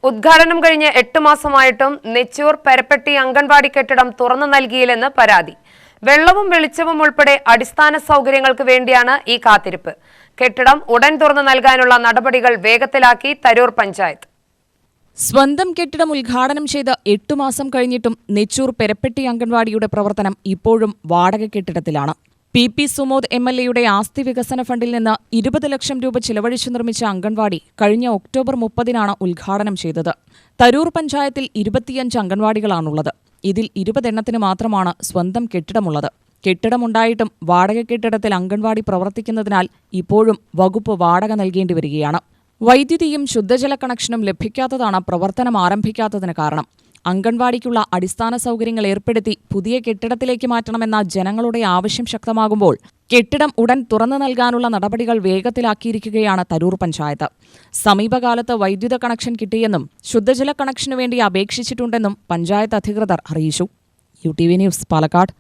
ഉദ്ഘാടനം കഴിഞ്ഞ് 8 മാസമായിട്ടും നെച്ചൂർ പരപ്പെട്ടി അംഗൻവാടി കെട്ടിടം തുറന്നു നൽകിയില്ലെന്ന് പരാതി. വെള്ളവും വെളിച്ചവും ഉൾപ്പെടെ അടിസ്ഥാന സൗകര്യങ്ങൾക്ക് വേണ്ടിയാണ് ഈ കാത്തിരിപ്പ്. കെട്ടിടം ഉടൻ തുറന്നു നൽകാനുള്ള നടപടികൾ വേഗത്തിലാക്കി തരൂർ പഞ്ചായത്ത്. സ്വന്തം കെട്ടിടം ഉദ്ഘാടനം ചെയ്ത് 8 മാസം കഴിഞ്ഞിട്ടും നെച്ചൂർ പെരപ്പെട്ടി അംഗൻവാടിയുടെ പ്രവർത്തനം ഇപ്പോഴും വാടക കെട്ടിടത്തിലാണ്. പി സുമോദ് MLA ആസ്തി വികസന ഫണ്ടിൽ നിന്ന് 20 ലക്ഷം രൂപ ചിലവഴിച്ചു നിർമ്മിച്ച അംഗൻവാടി കഴിഞ്ഞ ഒക്ടോബർ 30-നാണ് ഉദ്ഘാടനം ചെയ്തത്. തരൂർ പഞ്ചായത്തിൽ 25 അംഗൻവാടികളാണുള്ളത്. ഇതിൽ 20 എണ്ണത്തിന് മാത്രമാണ് സ്വന്തം കെട്ടിടമുള്ളത്. കെട്ടിടമുണ്ടായിട്ടും വാടക കെട്ടിടത്തിൽ അംഗൻവാടി പ്രവർത്തിക്കുന്നതിനാൽ ഇപ്പോഴും വകുപ്പ് വാടക നൽകേണ്ടി വരികയാണ്. വൈദ്യുതിയും ശുദ്ധജല കണക്ഷനും ലഭിക്കാത്തതാണ് പ്രവർത്തനം ആരംഭിക്കാത്തതിന് കാരണം. അംഗൻവാടിക്കുള്ള അടിസ്ഥാന സൗകര്യങ്ങൾ ഏർപ്പെടുത്തി പുതിയ കെട്ടിടത്തിലേക്ക് മാറ്റണമെന്ന ജനങ്ങളുടെ ആവശ്യം ശക്തമാകുമ്പോൾ കെട്ടിടം ഉടൻ തുറന്നു നൽകാനുള്ള നടപടികൾ വേഗത്തിലാക്കിയിരിക്കുകയാണ് തരൂർ പഞ്ചായത്ത്. സമീപകാലത്ത് വൈദ്യുത കണക്ഷൻ കിട്ടിയെന്നും ശുദ്ധജല കണക്ഷനു വേണ്ടി അപേക്ഷിച്ചിട്ടുണ്ടെന്നും പഞ്ചായത്ത് അധികൃതർ അറിയിച്ചു. UTV news, Palakkad.